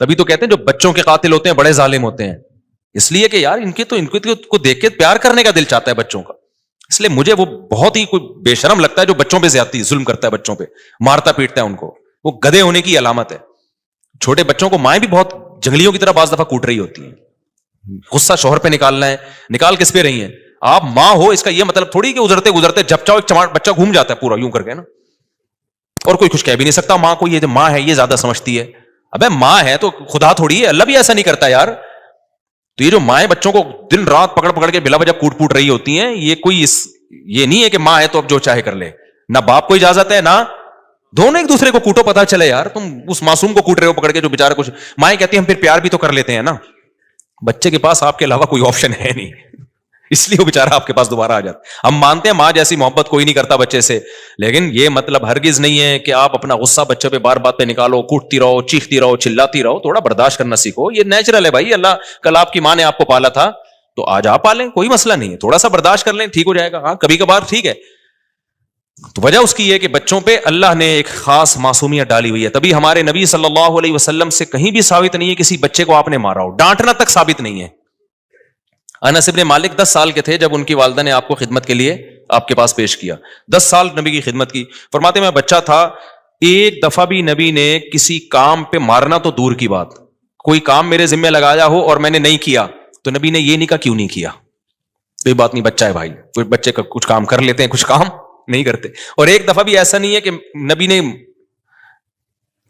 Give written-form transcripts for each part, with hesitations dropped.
تبھی تو کہتے ہیں جو بچوں کے قاتل ہوتے ہیں بڑے ظالم ہوتے ہیں، اس لیے کہ یار ان کو دیکھ کے پیار کرنے کا دل چاہتا ہے بچوں کا. اس لیے مجھے وہ بہت ہی کوئی بے شرم لگتا ہے جو بچوں پہ زیادتی ظلم کرتا ہے، بچوں پہ مارتا پیٹتا ہے ان کو. وہ گدھے ہونے کی علامت ہے. چھوٹے بچوں کو مائیں بھی بہت جنگلیوں کی طرح بعض دفعہ کوٹ رہی ہوتی ہیں. غصہ شوہر پہ نکالنا ہے، نکال کس پہ رہی ہیں؟ آپ ماں ہو اس کا یہ مطلب تھوڑی کہ ادھرتے گزرتے جب چاہو ایک بچہ گھوم جاتا ہے پورا یوں کر کے نا، اور کوئی کچھ کہہ بھی نہیں سکتا ماں کو. یہ جو ماں ہے یہ زیادہ سمجھتی ہے. ابے ماں ہے تو خدا تھوڑی ہے، اللہ بھی ایسا نہیں کرتا یار. تو یہ جو مائیں بچوں کو دن رات پکڑ پکڑ کے بلا وجہ کوٹ پوٹ رہی ہوتی ہیں، یہ نہیں ہے کہ ماں ہے تو اب جو چاہے کر لے. نہ باپ کو اجازت ہے، نہ دونوں ایک دوسرے کو کوٹو. پتا چلے یار تم اس معصوم کو کوٹ رہے ہو پکڑ کے جو بیچارہ کچھ. مائیں کہتی ہیں ہم پھر پیار بھی تو کر لیتے ہیں نا. بچے کے پاس آپ کے علاوہ کوئی آپشن ہے نہیں، اس لیے وہ بیچارہ آپ کے پاس دوبارہ آ جاتا. ہم مانتے ہیں ماں جیسی محبت کوئی نہیں کرتا بچے سے، لیکن یہ مطلب ہرگز نہیں ہے کہ آپ اپنا غصہ بچے پہ بار بات پہ نکالو، کوٹتی رہو، چیختی رہو، چلاتی رہو. تھوڑا برداشت کرنا سیکھو. یہ نیچرل ہے بھائی. اللہ کل آپ کی ماں نے آپ کو پالا تھا تو آج آپ پالیں، کوئی مسئلہ نہیں ہے. تھوڑا سا برداشت کر لیں، ٹھیک ہو جائے گا. ہاں کبھی کبھار ٹھیک ہے. تو وجہ اس کی یہ کہ بچوں پہ اللہ نے ایک خاص معصومیت ڈالی ہوئی ہے. تبھی ہمارے نبی صلی اللہ علیہ وسلم سے کہیں بھی ثابت نہیں ہے کسی بچے کو آپ نے مارا ہو. ڈانٹنا تک ثابت نہیں ہے. انس بن مالک 10 سال کے تھے جب ان کی والدہ نے آپ کو خدمت کے لیے آپ کے پاس پیش کیا. 10 سال نبی کی خدمت کی. فرماتے میں بچہ تھا، ایک دفعہ بھی نبی نے کسی کام پہ مارنا تو دور کی بات، کوئی کام میرے ذمہ لگایا ہو اور میں نے نہیں کیا تو نبی نے یہ نہیں کہا کیوں نہیں کیا. کوئی بات نہیں، بچہ ہے بھائی. کوئی بچے کا کچھ کام کر لیتے ہیں، کچھ کام نہیں کرتے. اور ایک دفعہ بھی ایسا نہیں ہے کہ نبی نے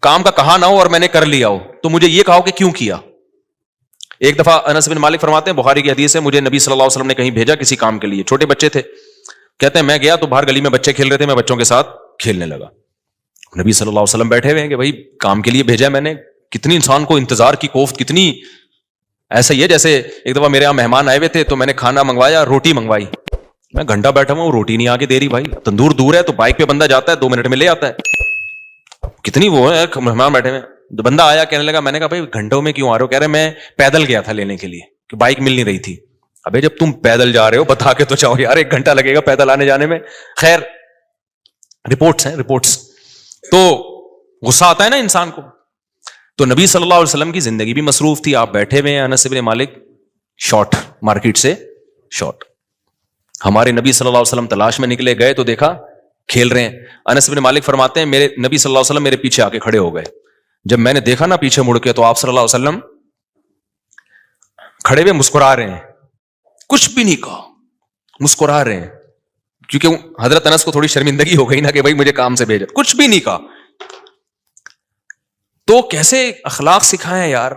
کام کا کہا نہ ہو اور میں نے کر لیا ہو تو مجھے یہ کہا ہو کہ کیوں کیا. ایک دفعہ انس بن مالک فرماتے ہیں، بخاری کی حدیث ہے، مجھے نبی صلی اللہ علیہ وسلم نے کہیں بھیجا کسی کام کے لیے. چھوٹے بچے تھے. کہتے ہیں میں گیا تو باہر گلی میں بچے کھیل رہے تھے، میں بچوں کے ساتھ کھیلنے لگا. نبی صلی اللہ علیہ وسلم بیٹھے ہوئے ہیں کہ بھائی کام کے لیے بھیجا ہے میں نے. کتنی انسان کو انتظار کی کوفت کتنی. ایسا ہی ہے جیسے ایک دفعہ میرے یہاں مہمان آئے ہوئے تھے تو میں نے کھانا منگوایا، روٹی منگوائی. میں گھنٹہ بیٹھا ہوں، روٹی نہیں آگے دے رہی. بھائی تندور دور ہے تو بائک پہ بندہ جاتا ہے 2 منٹ میں لے آتا ہے. کتنی وہ ہے مہمان بیٹھے ہوئے. بندہ آیا کہنے لگا، میں نے کہا بھائی گھنٹوں میں کیوں آ رہے ہو؟ کہہ رہے میں پیدل گیا تھا لینے کے لیے کہ بائک مل نہیں رہی تھی. ابے جب تم پیدل جا رہے ہو بتا کے تو چاہو یار، 1 گھنٹہ لگے گا پیدل آنے جانے میں. خیر رپورٹس ہیں رپورٹس. تو غصہ آتا ہے نا انسان کو. تو نبی صلی اللہ علیہ وسلم کی زندگی بھی مصروف تھی. آپ بیٹھے ہوئے ہیں، انس بن مالک شارٹ مارکیٹ سے شارٹ. ہمارے نبی صلی اللہ علیہ وسلم تلاش میں نکلے، گئے تو دیکھا کھیل رہے ہیں. انس بن مالک فرماتے ہیں میرے نبی صلی اللہ علیہ وسلم میرے پیچھے آ کے کھڑے ہو گئے. جب میں نے دیکھا نا پیچھے مڑ کے تو آپ صلی اللہ علیہ وسلم کھڑے ہوئے مسکرا رہے ہیں. کچھ بھی نہیں کہا، مسکرا رہے ہیں. کیونکہ حضرت انس کو تھوڑی شرمندگی ہو گئی نا کہ بھائی مجھے کام سے بھیجا. کچھ بھی نہیں کہا. تو کیسے اخلاق سکھائیں یار.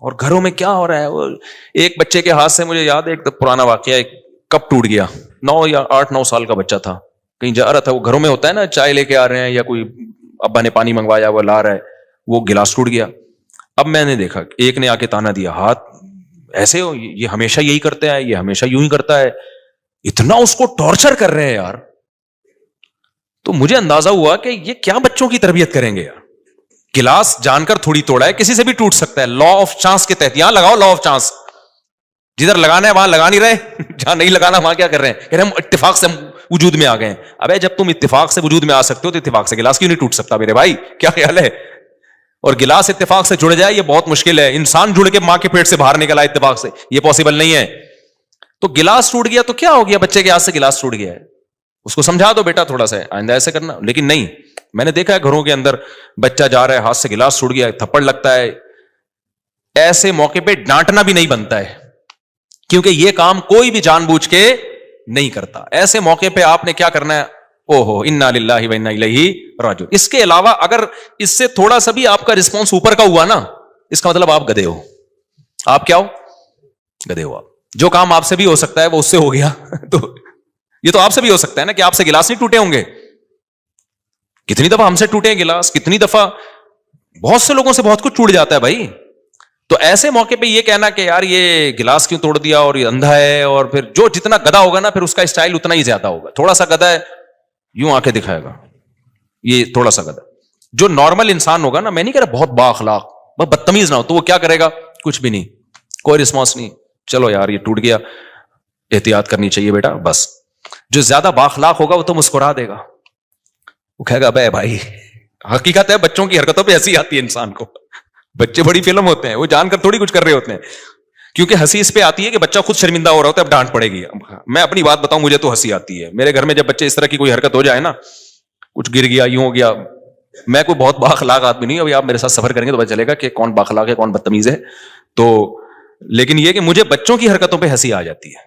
اور گھروں میں کیا ہو رہا ہے. وہ ایک بچے کے ہاتھ سے مجھے یاد ہے ایک پرانا واقعہ، ایک کپ ٹوٹ گیا. 9 یا 8-9 سال کا بچہ تھا، کہیں جا رہا تھا. وہ گھروں میں ہوتا ہے نا، چائے لے کے آ رہے ہیں یا کوئی ابا نے پانی منگوایا وہ لا رہا ہے، وہ گلاس ٹوٹ گیا. اب میں نے دیکھا ایک نے آ کے تانا دیا، ہاتھ ایسے ہو، یہ ہمیشہ یہی کرتا ہے، یہ ہمیشہ یوں ہی کرتا ہے. اتنا اس کو ٹارچر کر رہے ہیں یار. تو مجھے اندازہ ہوا کہ یہ کیا بچوں کی تربیت کریں گے یار. گلاس جان کر تھوڑی توڑا ہے، کسی سے بھی ٹوٹ سکتا ہے. لا آف چانس کے تحت یہاں لگاؤ لا آف چانس. جدھر لگانا ہے وہاں لگا نہیں رہے، جہاں نہیں لگانا وہاں کیا کر رہے ہیں؟ کہ ہم اتفاق سے وجود میں آ گئے ہیں. ابے جب تم اتفاق سے وجود میں آ سکتے ہو تو اتفاق سے گلاس کیوں نہیں ٹوٹ سکتا میرے بھائی؟ کیا خیال ہے؟ اور گلاس اتفاق سے جڑ جائے یہ بہت مشکل ہے. انسان جڑ کے ماں کے پیٹ سے باہر نکلا اتفاق سے، یہ پاسبل نہیں ہے. تو گلاس ٹوٹ گیا تو کیا ہو گیا؟ بچے کے ہاتھ سے گلاس ٹوٹ گیا ہے، اس کو سمجھا دو بیٹا تھوڑا سا آئندہ ایسے کرنا. لیکن نہیں، میں نے دیکھا ہے گھروں کے اندر بچہ جا رہا ہے ہاتھ سے گلاس ٹوٹ گیا، تھپڑ لگتا ہے. ایسے موقع پہ ڈانٹنا بھی نہیں بنتا ہے، کیونکہ یہ کام کوئی بھی جان بوجھ کے نہیں کرتا. ایسے موقع پہ آپ نے کیا کرنا ہے؟ اوہو انا للہ و انا الیہ راجعون. اس کے علاوہ اگر اس سے تھوڑا سا بھی آپ کا رسپانس اوپر کا ہوا نا، اس کا مطلب آپ گدھے ہو. آپ کیا ہو؟ گدھے ہو. آپ جو کام آپ سے بھی ہو سکتا ہے وہ اس سے ہو گیا تو یہ تو آپ سے بھی ہو سکتا ہے نا کہ آپ سے گلاس نہیں ٹوٹے ہوں گے. کتنی دفعہ ہم سے ٹوٹے ہیں گلاس، کتنی دفعہ بہت سے لوگوں سے بہت کچھ ٹوٹ جاتا ہے بھائی. تو ایسے موقع پہ یہ کہنا کہ یار یہ گلاس کیوں توڑ دیا اور یہ اندھا ہے، اور پھر جو جتنا گدھا ہوگا نا پھر اس کا اسٹائل اتنا ہی زیادہ ہوگا. تھوڑا سا گدھا ہے یوں آ کے دکھائے گا، یہ تھوڑا سا گدھا. جو نارمل انسان ہوگا نا، میں نہیں کہہ رہا بہت با اخلاق، بہت بدتمیز نہ ہو، تو وہ کیا کرے گا؟ کچھ بھی نہیں، کوئی رسپانس نہیں. چلو یار یہ ٹوٹ گیا، احتیاط کرنی چاہیے بیٹا بس. جو زیادہ با اخلاق ہوگا وہ تو مسکرا دے گا، وہ کہے گا بے بھائی. حقیقت ہے بچوں کی حرکتوں پہ ایسی آتی ہے انسان کو. بچے بڑی فلم ہوتے ہیں, وہ جان کر تھوڑی کچھ کر رہے ہوتے ہیں, کیونکہ ہنسی اس پہ آتی ہے کہ بچہ خود شرمندہ ہو رہا ہوتا ہے, اب ڈانٹ پڑے گی. میں اپنی بات بتاؤں, مجھے تو ہنسی آتی ہے میرے گھر میں جب بچے اس طرح کی کوئی حرکت ہو جائے نا, کچھ گر گیا, یوں ہو گیا. میں کوئی بہت بااخلاق آدمی نہیں, ابھی آپ میرے ساتھ سفر کریں گے تو پتہ چلے گا کہ کون بااخلاق ہے کون بدتمیز ہے. تو لیکن یہ کہ مجھے بچوں کی حرکتوں پہ ہنسی آ جاتی ہے,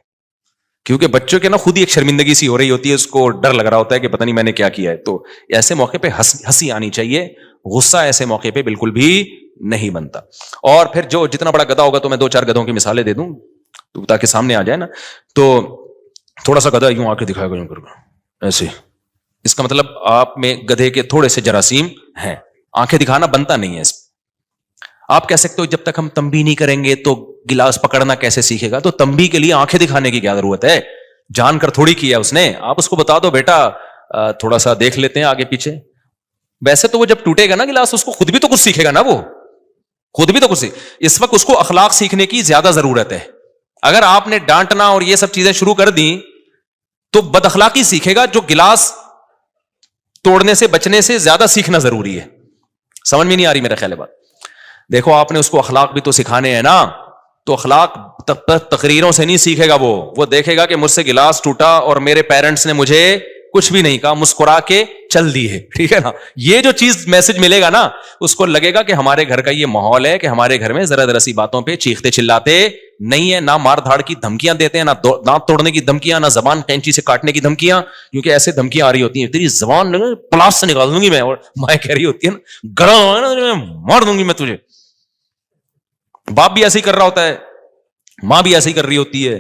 کیونکہ بچوں کے نا خود ہی ایک شرمندگی سی ہو رہی ہوتی ہے, اس کو ڈر لگ رہا ہوتا ہے کہ پتہ نہیں میں نے کیا کیا ہے. تو ایسے موقع پہ ہنسی آنی چاہیے, غصہ ایسے موقع پہ بالکل بھی نہیں بنتا. اور پھر جو جتنا بڑا گدھا ہوگا, تو میں 2-4 گدھوں کی مثالیں دے دوں تاکہ سامنے آ جائے نا. تو تھوڑا سا گدھا یوں آ کے دکھائے گا, یوں کر ایسے, اس کا مطلب آپ میں گدھے کے تھوڑے سے جراثیم ہیں. آنکھیں دکھانا بنتا نہیں ہے. آپ کہہ سکتے ہو جب تک ہم تنبیہ نہیں کریں گے تو گلاس پکڑنا کیسے سیکھے گا؟ تو تنبیہ کے لیے آنکھیں دکھانے کی کیا ضرورت ہے؟ جان کر تھوڑی کیا اس نے. آپ اس کو بتا دو بیٹا تھوڑا سا دیکھ لیتے ہیں آگے پیچھے. ویسے تو وہ جب ٹوٹے گا نا گلاس, اس کو خود بھی تو کچھ سیکھے گا نا, وہ خود بھی تو کچھ اس وقت اس کو اخلاق سیکھنے کی زیادہ ضرورت ہے. اگر آپ نے ڈانٹنا اور یہ سب چیزیں شروع کر دی تو بد اخلاقی سیکھے گا, جو گلاس توڑنے سے بچنے سے زیادہ سیکھنا ضروری ہے. سمجھ میں نہیں آ رہی میرا خیال ہے بات؟ دیکھو آپ نے اس کو اخلاق بھی تو سکھانے ہیں نا, تو اخلاق تقریروں سے نہیں سیکھے گا. وہ دیکھے گا کہ مجھ سے گلاس ٹوٹا اور میرے پیرنٹس نے مجھے کچھ بھی نہیں کہا, مسکرا کے چل دی ہے, ٹھیک ہے نا. یہ جو چیز میسج ملے گا نا, اس کو لگے گا کہ ہمارے گھر کا یہ ماحول ہے کہ ہمارے گھر میں ذرا ذرا سی باتوں پہ چیختے چلاتے نہیں ہے, نہ مار دھاڑ کی دھمکیاں دیتے ہیں, نہ دانت توڑنے کی دھمکیاں, نہ زبان کینچی سے کاٹنے کی دھمکیاں. کیونکہ ایسے دھمکیاں آ رہی ہوتی ہیں, تیری زبان پلاس سے نکال دوں گی میں, اور مائیں کہہ رہی ہوتی ہے نا گڑا مار دوں گی میں تجھے. باپ بھی ایسے ہی کر رہا ہوتا ہے, ماں بھی ایسے ہی کر رہی ہوتی ہے.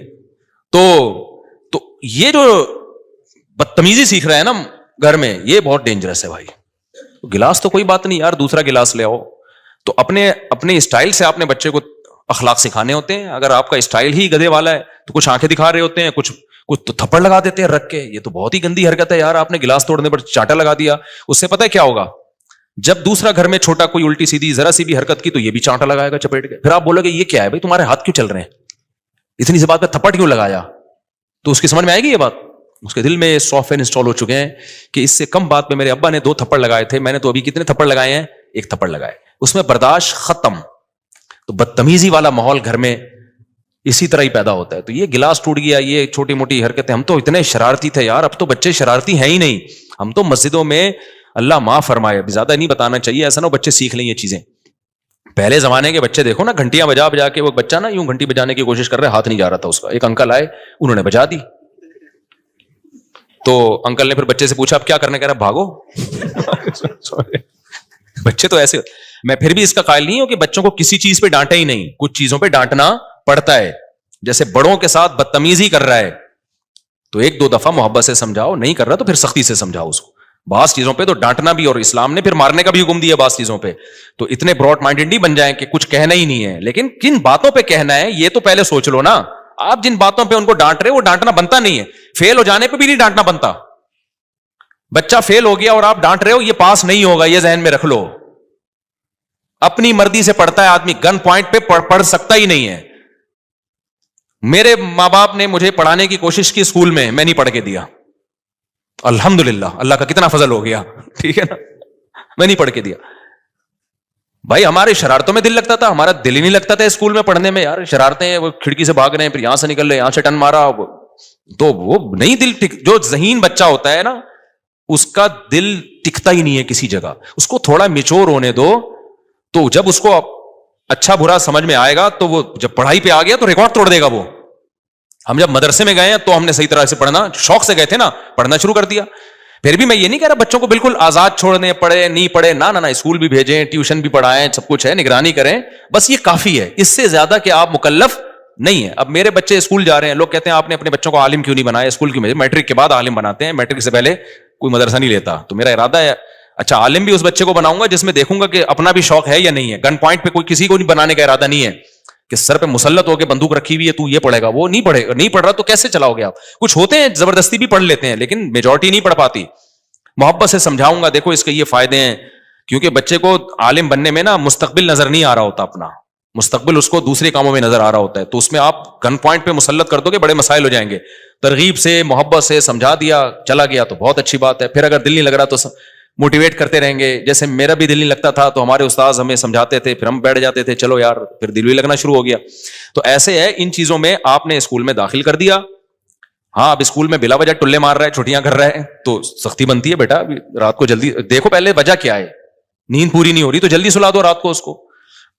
تو یہ جو بدتمیزی سیکھ رہا ہے نا گھر میں, یہ بہت ڈینجرس ہے بھائی. گلاس تو کوئی بات نہیں یار, دوسرا گلاس لے آؤ. تو اپنے اسٹائل سے آپ نے بچے کو اخلاق سکھانے ہوتے ہیں. اگر آپ کا اسٹائل ہی گدھے والا ہے تو کچھ آنکھیں دکھا رہے ہوتے ہیں, کچھ تو تھپڑ لگا دیتے ہیں رکھ کے. یہ تو بہت ہی گندی حرکت ہے یار. آپ نے گلاس توڑنے پر چانٹا لگا دیا, اس سے پتہ ہے کیا ہوگا؟ جب دوسرا گھر میں چھوٹا کوئی الٹی سیدھی ذرا سی بھی حرکت کی تو یہ بھی چانٹا لگائے گا چپیٹ کے. پھر آپ بولو گے یہ کیا ہے بھائی, تمہارے ہاتھ کیوں چل رہے ہیں, اتنی سی بات پہ تھپڑ کیوں لگایا؟ تو اس کی سمجھ میں آئے گی یہ بات. اس کے دل میں سافٹ ویئر انسٹال ہو چکے ہیں کہ اس سے کم بات پہ میرے ابا نے 2 تھپڑ لگائے تھے, میں نے تو ابھی کتنے تھپڑ لگائے ہیں؟ 1 تھپڑ لگائے. اس میں برداشت ختم. تو بدتمیزی والا ماحول گھر میں اسی طرح ہی پیدا ہوتا ہے. تو یہ گلاس ٹوٹ گیا, یہ چھوٹی موٹی حرکتیں, ہم تو اتنے شرارتی تھے یار, اب تو بچے شرارتی ہیں ہی نہیں. ہم تو مسجدوں میں, اللہ معاف فرمائے, زیادہ نہیں بتانا چاہیے, ایسا نہ بچے سیکھ لیں یہ چیزیں. پہلے زمانے کے بچے دیکھو نا, گھنٹیاں بجا بجا کے, وہ بچہ نا یوں گھنٹی بجانے کی کوشش کر رہے, ہاتھ نہیں جا رہا تھا اس کا. ایک انکل آئے, انہوں نے بجا دی. تو انکل نے پھر بچے سے پوچھا اب کیا کرنے, کہہ رہا بھاگو. بچے تو ایسے. میں پھر بھی اس کا قائل نہیں ہوں کہ بچوں کو کسی چیز پہ ڈانٹے ہی نہیں, کچھ چیزوں پہ ڈانٹنا پڑتا ہے. جیسے بڑوں کے ساتھ بدتمیزی کر رہا ہے تو 1-2 دفعہ محبت سے سمجھاؤ, نہیں کر رہا تو پھر سختی سے سمجھاؤ اس کو. بعض چیزوں پہ تو ڈانٹنا بھی, اور اسلام نے پھر مارنے کا بھی حکم دیا بعض چیزوں پہ. تو اتنے براڈ مائنڈڈ نہیں بن جائیں کہ کچھ کہنا ہی نہیں ہے, لیکن کن باتوں پہ کہنا ہے یہ تو پہلے سوچ لو نا. آپ جن باتوں پہ ان کو ڈانٹ رہے, وہ ڈانٹنا بنتا نہیں ہے. فیل ہو جانے پہ بھی نہیں ڈانٹنا بنتا. بچہ فیل ہو گیا اور آپ ڈانٹ رہے ہو, یہ پاس نہیں ہوگا, یہ ذہن میں رکھ لو. اپنی مرضی سے پڑھتا ہے آدمی, گن پوائنٹ پہ پڑھ سکتا ہی نہیں ہے. میرے ماں باپ نے مجھے پڑھانے کی کوشش کی اسکول میں نہیں پڑھ کے دیا. الحمدللہ, اللہ کا کتنا فضل ہو گیا, ٹھیک ہے نا, میں نہیں پڑھ کے دیا. بھائی ہمارے شرارتوں میں دل لگتا تھا, ہمارا دل ہی نہیں لگتا تھا اسکول میں پڑھنے میں یار. شرارتیں, وہ کھڑکی سے بھاگ رہے ہیں, پھر یہاں سے نکل رہے, یہاں سے ٹن مارا, تو وہ نہیں دل جو ذہین بچہ ہوتا ہے نا, اس کا دل ٹکتا ہی نہیں ہے کسی جگہ. اس کو تھوڑا میچور ہونے دو, تو جب اس کو اچھا برا سمجھ میں آئے گا تو وہ جب پڑھائی پہ آ گیا تو ریکارڈ توڑ دے گا. وہ ہم جب مدرسے میں گئے ہیں تو ہم نے صحیح طرح سے پڑھنا, شوق سے گئے تھے نا, پڑھنا شروع کر دیا. پھر بھی میں یہ نہیں کہہ رہا بچوں کو بالکل آزاد چھوڑنے, پڑھے نہیں پڑھے, نہ اسکول بھی بھیجیں, ٹیوشن بھی پڑھائیں, سب کچھ ہے, نگرانی کریں, بس یہ کافی ہے. اس سے زیادہ کہ آپ مکلف نہیں ہے. اب میرے بچے اسکول جا رہے ہیں, لوگ کہتے ہیں آپ نے اپنے بچوں کو عالم کیوں نہیں بنایا, اسکول کیوں بھیجے؟ میٹرک کے بعد عالم بناتے ہیں, میٹرک سے پہلے کوئی مدرسہ نہیں لیتا. تو میرا ارادہ ہے اچھا عالم بھی اس بچے کو بناؤں گا جس میں دیکھوں گا کہ اپنا بھی شوق ہے یا نہیں ہے. گن پوائنٹ پہ کوئی کسی کو نہیں بنانے کا ارادہ نہیں ہے کہ سر پہ مسلط ہو کے بندوق رکھی ہوئی ہے, تو یہ پڑھے گا, وہ نہیں پڑھے گا. نہیں پڑھ رہا تو کیسے چلاؤ گے آپ؟ کچھ ہوتے ہیں زبردستی بھی پڑھ لیتے ہیں, لیکن میجورٹی نہیں پڑھ پاتی. محبت سے سمجھاؤں گا, دیکھو اس کے یہ فائدے ہیں. کیونکہ بچے کو عالم بننے میں نا مستقبل نظر نہیں آ رہا ہوتا, اپنا مستقبل اس کو دوسرے کاموں میں نظر آ رہا ہوتا ہے. تو اس میں آپ گن پوائنٹ پہ مسلط کر دو گے, بڑے مسائل ہو جائیں گے. ترغیب سے, محبت سے سمجھا دیا, چلا گیا تو بہت اچھی بات ہے. پھر اگر دل نہیں لگ رہا تو موٹیویٹ کرتے رہیں گے. جیسے میرا بھی دل نہیں لگتا تھا تو ہمارے استاذ ہمیں سمجھاتے تھے, پھر ہم بیٹھ جاتے تھے, چلو یار, پھر دل بھی لگنا شروع ہو گیا. تو ایسے ہے ان چیزوں میں. آپ نے اسکول میں داخل کر دیا, ہاں اب اسکول میں بلا وجہ ٹلے مار رہا ہے, چھٹیاں کر رہا ہے, تو سختی بنتی ہے بیٹا. رات کو جلدی دیکھو پہلے وجہ کیا ہے, نیند پوری نہیں ہو رہی تو جلدی سلا دو رات کو اس کو.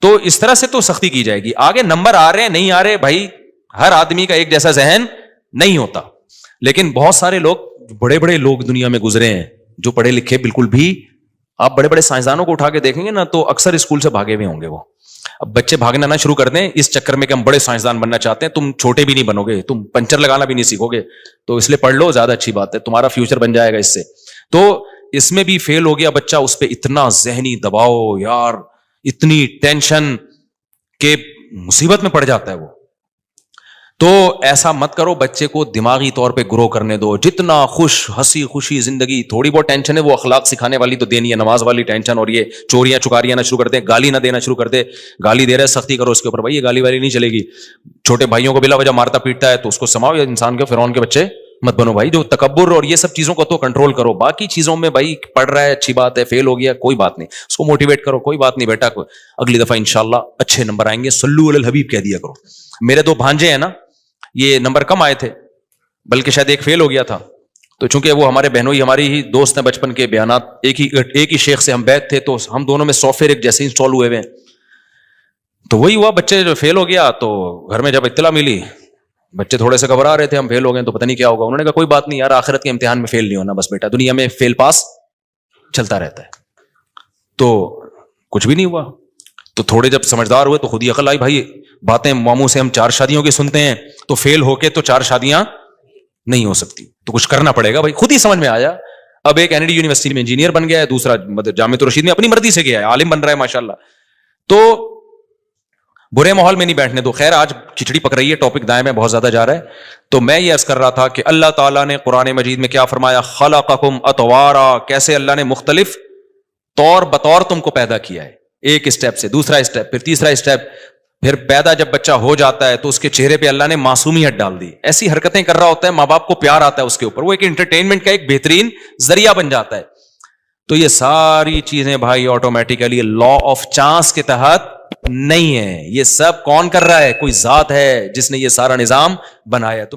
تو اس طرح سے تو سختی کی جائے گی. آگے نمبر آ رہے ہیں نہیں آ رہے, بھائی ہر آدمی کا ایک جیسا ذہن نہیں ہوتا, لیکن بہت سارے لوگ, بڑے بڑے لوگ دنیا میں گزرے ہیں جو پڑھے لکھے بالکل بھی, آپ بڑے بڑے سائنسدانوں کو اٹھا کے دیکھیں گے نا تو اکثر اسکول سے بھاگے ہوئے ہوں گے وہ. اب بچے بھاگنا نہ شروع کر دیں اس چکر میں کہ ہم بڑے سائنسدان بننا چاہتے ہیں. تم چھوٹے بھی نہیں بنو گے, تم پنچر لگانا بھی نہیں سیکھو گے, تو اس لیے پڑھ لو, زیادہ اچھی بات ہے, تمہارا فیوچر بن جائے گا اس سے. تو اس میں بھی فیل ہو گیا بچہ, اس پہ اتنا ذہنی دباؤ یار, اتنی ٹینشن کہ مصیبت میں پڑ جاتا ہے وہ. تو ایسا مت کرو, بچے کو دماغی طور پہ گرو کرنے دو. جتنا خوش ہنسی خوشی زندگی, تھوڑی بہت ٹینشن ہے وہ اخلاق سکھانے والی تو دینی ہے, نماز والی ٹینشن, اور یہ چوریاں چکاریاں نہ شروع کر دیں, گالی نہ دینا شروع کر دے. گالی دے رہے سختی کرو اس کے اوپر, بھائی یہ گالی والی نہیں چلے گی. چھوٹے بھائیوں کو بلا وجہ مارتا پیٹتا ہے تو اس کو سماؤ, یا انسان کے فرعون کے بچے مت بنو بھائی. جو تکبر اور یہ سب چیزوں کو تو کنٹرول کرو. باقی چیزوں میں بھائی پڑھ رہا ہے اچھی بات ہے, فیل ہو گیا کوئی بات نہیں, اس کو موٹیویٹ کرو, کوئی بات نہیں بیٹا, اگلی دفعہ انشاءاللہ اچھے نمبر آئیں گے, صلو علی الحبیب کہہ دیا کرو. میرے 2 بھانجے ہیں نا, یہ نمبر کم آئے تھے, بلکہ شاید ایک فیل ہو گیا تھا. تو چونکہ وہ ہمارے بہنوئی ہماری ہی دوست ہیں بچپن کے, بیانات ایک ہی شیخ سے ہم بیت تھے, تو ہم دونوں میں سافٹ ویئر ایک جیسے انسٹال ہوئے ہوئے. تو وہی ہوا, بچے جو فیل ہو گیا تو گھر میں جب اطلاع ملی, بچے تھوڑے سے گھبرا رہے تھے, ہم فیل ہو گئے تو پتہ نہیں کیا ہوگا. انہوں نے کہا کوئی بات نہیں یار, آخرت کے امتحان میں فیل نہیں ہونا بس بیٹا, دنیا میں فیل پاس چلتا رہتا ہے. تو کچھ بھی نہیں ہوا. تو تھوڑے جب سمجھدار ہوئے تو خود ہی عقل آئی, بھائی باتیں ماموں سے ہم 4 شادیوں کی سنتے ہیں, تو فیل ہو کے تو 4 شادیاں نہیں ہو سکتی, تو کچھ کرنا پڑے گا بھائی. خود ہی سمجھ میں آیا. اب ایک این ڈی یونیورسٹی میں انجینئر بن گیا ہے, دوسرا جامعۃ الرشید میں اپنی مرضی سے گیا ہے, عالم بن رہا ہے ماشاءاللہ. تو برے ماحول میں نہیں بیٹھنے دو. خیر آج کھچڑی پک رہی ہے, ٹاپک دائیں میں بہت زیادہ جا رہا ہے. تو میں یہ عرض کر رہا تھا کہ اللہ تعالیٰ نے قرآن مجید میں کیا فرمایا, خلقکم اطوارا, کیسے اللہ نے مختلف طور بطور تم کو پیدا کیا ہے, ایک اسٹیپ سے دوسرا اسٹیپ, پھر تیسرا اسٹیپ, پھر پیدا جب بچہ ہو جاتا ہے تو اس کے چہرے پہ اللہ نے معصومیت ڈال دی. ایسی حرکتیں کر رہا ہوتا ہے, ماں باپ کو پیار آتا ہے اس کے اوپر, وہ ایک انٹرٹینمنٹ کا ایک بہترین ذریعہ بن جاتا ہے. تو یہ ساری چیزیں بھائی آٹومیٹیکلی لا آف چانس کے تحت نہیں ہے. یہ سب کون کر رہا ہے, کوئی ذات ہے جس نے یہ سارا نظام بنایا. تو میں